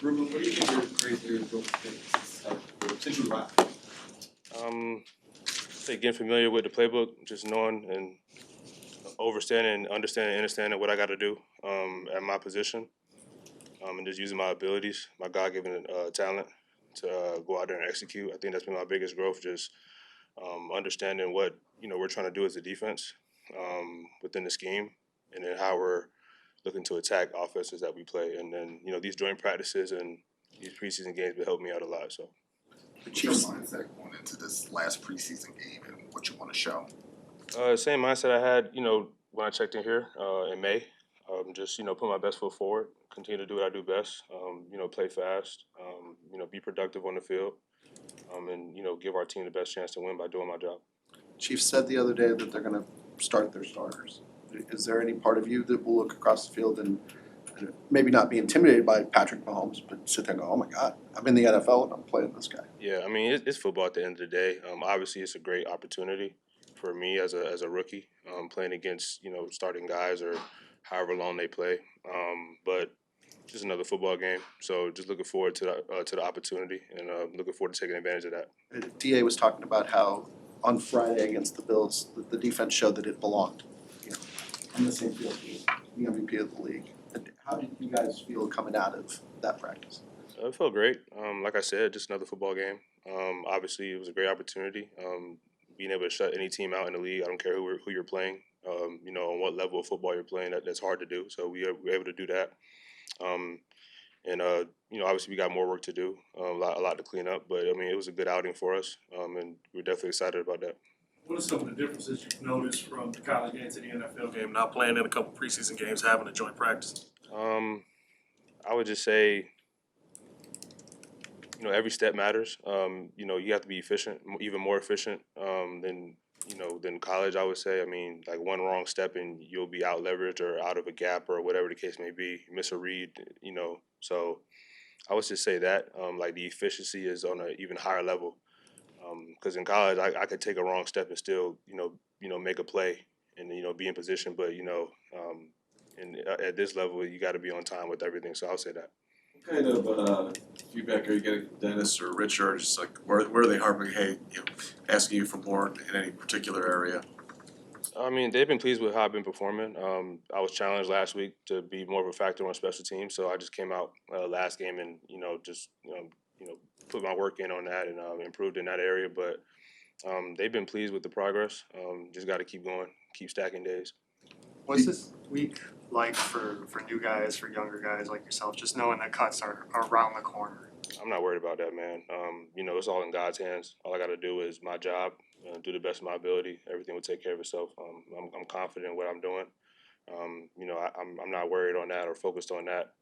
Ruben, what do you think your greatest area of growth since you arrived? Getting familiar with the playbook, just knowing and understanding and understanding what I got to do at my position, and just using my abilities, my God-given talent to go out there and execute. I think that's been my biggest growth, just understanding what we're trying to do as a defense within the scheme, and then how we're looking to attack offenses that we play. And then these joint practices and these preseason games will help me out a lot. So. What's your mindset going into this last preseason game and what you want to show? Same mindset I had, when I checked in here in May. Just put my best foot forward, continue to do what I do best. Play fast. Be productive on the field, and give our team the best chance to win by doing my job. Chief said the other day that they're going to start their starters. Is there any part of you that will look across the field and maybe not be intimidated by Patrick Mahomes, but sit there and go, "Oh my God, I'm in the NFL and I'm playing this guy"? Yeah, I mean it's football at the end of the day. Obviously, it's a great opportunity for me as a rookie playing against starting guys or however long they play. But just another football game. So just looking forward to the opportunity and looking forward to taking advantage of that. DA was talking about how on Friday against the Bills, the defense showed that it belonged, on the same field, the MVP of the league. How did you guys feel coming out of that practice? It felt great. Like I said, just another football game. Obviously, it was a great opportunity. Being able to shut any team out in the league, I don't care who you're playing, on what level of football you're playing, that's hard to do. So we were able to do that. Obviously we got more work to do, a lot to clean up. But, I mean, it was a good outing for us, and we're definitely excited about that. What are some of the differences you've noticed from the college game to the NFL game, not playing in a couple preseason games, having a joint practice? I would just say, every step matters. You have to be efficient, even more efficient than college, I would say. I mean, like one wrong step and you'll be out leveraged or out of a gap or whatever the case may be, miss a read, So I would just say that, like the efficiency is on an even higher level. Because in college, I could take a wrong step and still, make a play and, be in position. But, at this level, you got to be on time with everything. So I'll say that. What kind of feedback are you getting from Dennis or Richard? Just like where are they harping, asking you for more in any particular area? I mean, they've been pleased with how I've been performing. I was challenged last week to be more of a factor on special teams, so I just came out last game and put my work in on that and improved in that area. But they've been pleased with the progress. Just got to keep going, keep stacking days. What's this week like for new guys, for younger guys like yourself, just knowing that cuts are around the corner? I'm not worried about that, man. It's all in God's hands. All I got to do is my job, do the best of my ability. Everything will take care of itself. I'm confident in what I'm doing. I'm not worried on that or focused on that.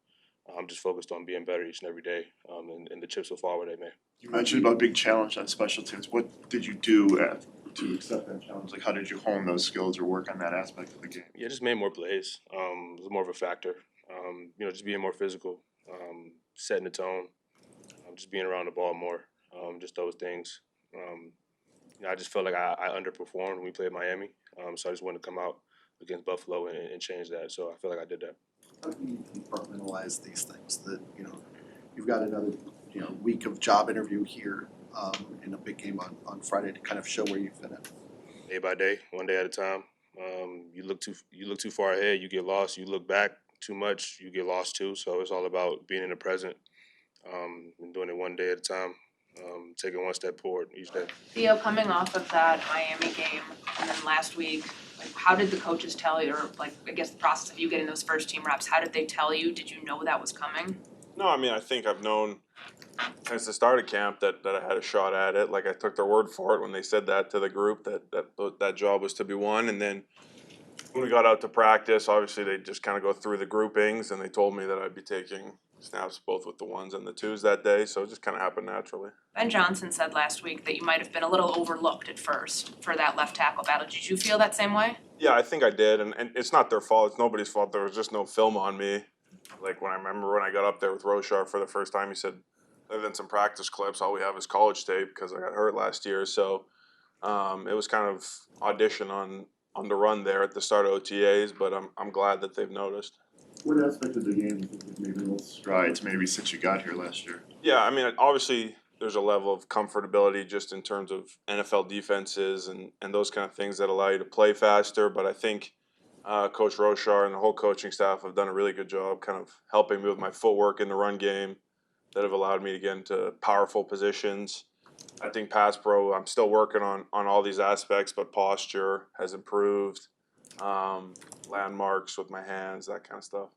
I'm just focused on being better each and every day, and the chips will fall where they may. You mentioned about big challenge on special teams. What did you do to accept that challenge? Like, how did you hone those skills or work on that aspect of the game? Yeah, just made more plays. It was more of a factor. Just being more physical, setting the tone, just being around the ball more, just those things. I just felt like I underperformed when we played Miami, so I just wanted to come out against Buffalo and change that. So I feel like I did that. How do you compartmentalize these things? That you've got another week of job interview here in a big game on Friday to kind of show where you fit in. Day by day, one day at a time. You look too far ahead, you get lost. You look back too much, you get lost too. So it's all about being in the present and doing it one day at a time. Taking one step forward each day. Theo, coming off of that Miami game and then last week, how did the coaches tell you, or I guess the process of you getting those first team reps, how did they tell you? Did you know that was coming? No, I mean, I think I've known since the start of camp that I had a shot at it. Like, I took their word for it when they said that to the group, that job was to be won. And then when we got out to practice, obviously they just kind of go through the groupings, and they told me that I'd be taking snaps both with the ones and the twos that day, so it just kind of happened naturally. Ben Johnson said last week that you might have been a little overlooked at first for that left tackle battle. Did you feel that same way? Yeah, I think I did, and it's not their fault. It's nobody's fault. There was just no film on me. Like, when I got up there with Roshar for the first time, he said, other than some practice clips, all we have is college tape because I got hurt last year. So it was kind of audition on the run there at the start of OTAs, but I'm glad that they've noticed. What aspect of the game do you think you've made the most strides maybe since you got here last year? Yeah, I mean, obviously, there's a level of comfortability just in terms of NFL defenses and those kind of things that allow you to play faster. But I think Coach Roshar and the whole coaching staff have done a really good job kind of helping me with my footwork in the run game that have allowed me to get into powerful positions. I think pass pro, I'm still working on all these aspects, but posture has improved, landmarks with my hands, that kind of stuff.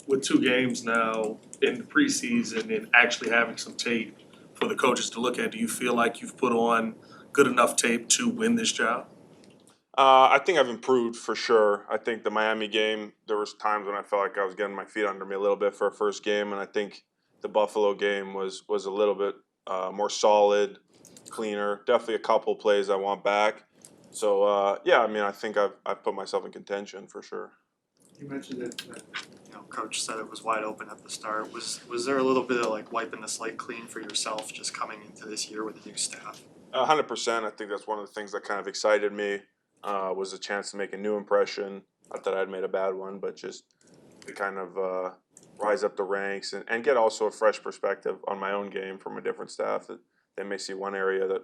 With 2 games now in the preseason and actually having some tape for the coaches to look at, do you feel like you've put on good enough tape to win this job? I think I've improved for sure. I think the Miami game, there was times when I felt like I was getting my feet under me a little bit for a first game, and I think the Buffalo game was a little bit more solid, cleaner. Definitely a couple plays I want back. So yeah, I mean, I think I've put myself in contention for sure. You mentioned that coach said it was wide open at the start. Was there a little bit of like wiping the slate clean for yourself just coming into this year with the new staff? 100%. I think that's one of the things that kind of excited me, was a chance to make a new impression. Not that I'd made a bad one, but just to kind of rise up the ranks and get also a fresh perspective on my own game from a different staff that they may see one area that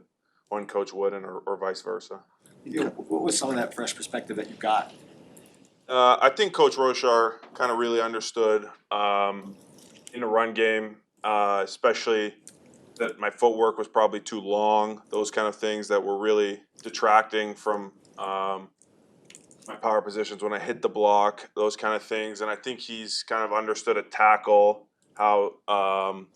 one coach wouldn't or vice versa. What was some of that fresh perspective that you got? I think Coach Roshar kind of really understood in the run game, especially that my footwork was probably too long, those kind of things that were really detracting from my power positions when I hit the block, those kind of things. And I think he's kind of understood a tackle, how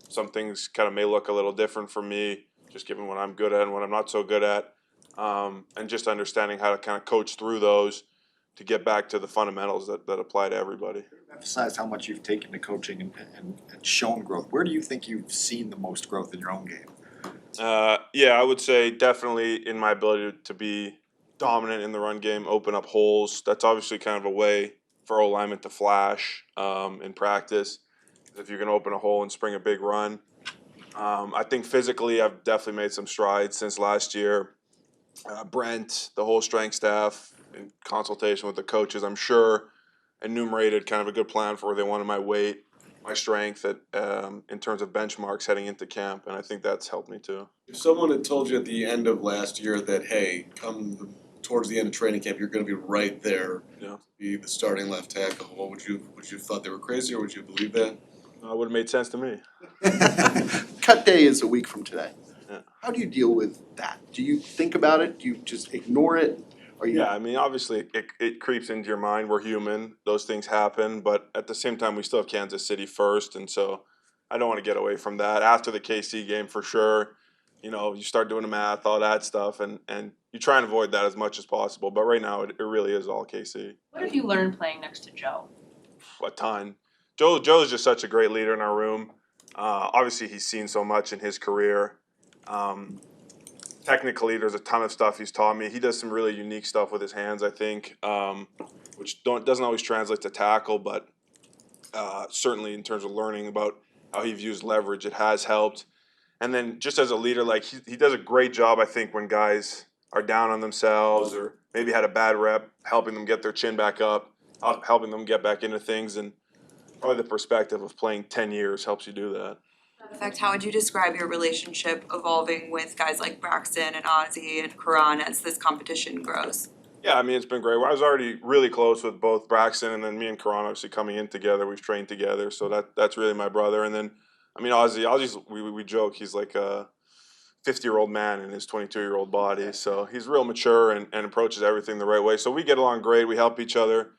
some things kind of may look a little different for me, just given what I'm good at and what I'm not so good at, and just understanding how to kind of coach through those to get back to the fundamentals that apply to everybody. Emphasize how much you've taken to coaching and shown growth. Where do you think you've seen the most growth in your own game? Yeah, I would say definitely in my ability to be dominant in the run game, open up holes. That's obviously kind of a way for O-linemen to flash in practice. If you're going to open a hole and spring a big run. I think physically I've definitely made some strides since last year. Brent, the whole strength staff, in consultation with the coaches, I'm sure enumerated kind of a good plan for where they wanted my weight, my strength in terms of benchmarks heading into camp, and I think that's helped me too. If someone had told you at the end of last year that, hey, come towards the end of training camp, you're gonna be right there, Yeah. be the starting left tackle, what would you have thought they were crazy, or would you believe that? Would have made sense to me. Cut day is a week from today. Yeah. How do you deal with that? Do you think about it? Do you just ignore it? Or you? Yeah, I mean, obviously it creeps into your mind. We're human. Those things happen. But at the same time, we still have Kansas City first. And so I don't want to get away from that. After the KC game, for sure, you start doing the math, all that stuff. And you try and avoid that as much as possible. But right now, it really is all KC. What have you learned playing next to Joe? A ton. Joe's just such a great leader in our room. Obviously, he's seen so much in his career. Technically, there's a ton of stuff he's taught me. He does some really unique stuff with his hands, I think, which doesn't always translate to tackle, but certainly in terms of learning about how he views leverage, it has helped. And then just as a leader, like he does a great job, I think, when guys are down on themselves or maybe had a bad rep, helping them get their chin back up, helping them get back into things. And probably the perspective of playing 10 years helps you do that. In fact, how would you describe your relationship evolving with guys like Braxton and Ozzie and Karan as this competition grows? Yeah, I mean, it's been great. I was already really close with both Braxton and then me and Karan obviously coming in together. We've trained together, so that's really my brother. And then, I mean, Ozzie's we joke he's like a 50-year-old man in his 22-year-old body. So he's real mature and approaches everything the right way. So we get along great. We help each other.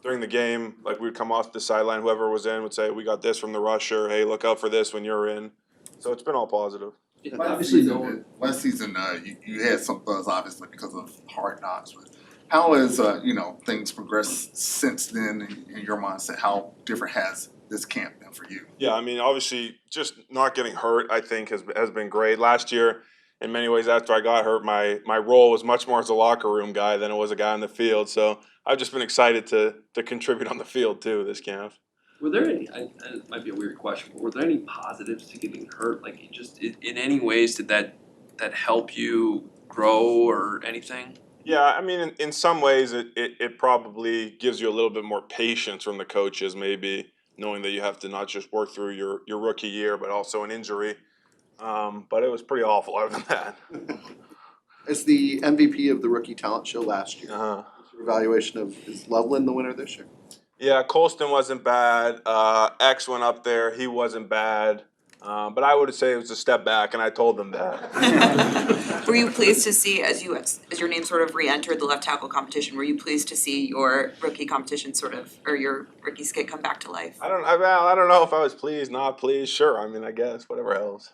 During the game, like we would come off the sideline, whoever was in would say, we got this from the rusher. Hey, look out for this when you're in. So it's been all positive. Last season, you had some buzz obviously because of Hard Knocks. But how has things progressed since then in your mindset? How different has this camp been for you? Yeah, I mean, obviously, just not getting hurt, I think, has been great. Last year, in many ways, after I got hurt, my role was much more as a locker room guy than it was a guy on the field. So I've just been excited to contribute on the field too this camp. Were there any, it might be a weird question, but were there any positives to getting hurt? Like, in any ways, did that help you grow or anything? Yeah, I mean, in some ways, it probably gives you a little bit more patience from the coaches, maybe knowing that you have to not just work through your rookie year, but also an injury. But it was pretty awful other than that. As the MVP of the rookie talent show last year, Uh-huh. what's your evaluation of, is Loveland the winner this year? Yeah, Colston wasn't bad. X went up there. He wasn't bad. But I would say it was a step back, and I told them that. Were you pleased to see, as your name sort of re-entered the left tackle competition, were you pleased to see your rookie competition sort of, or your rookie skit come back to life? I don't know if I was pleased, not pleased. Sure, I mean, I guess whatever else.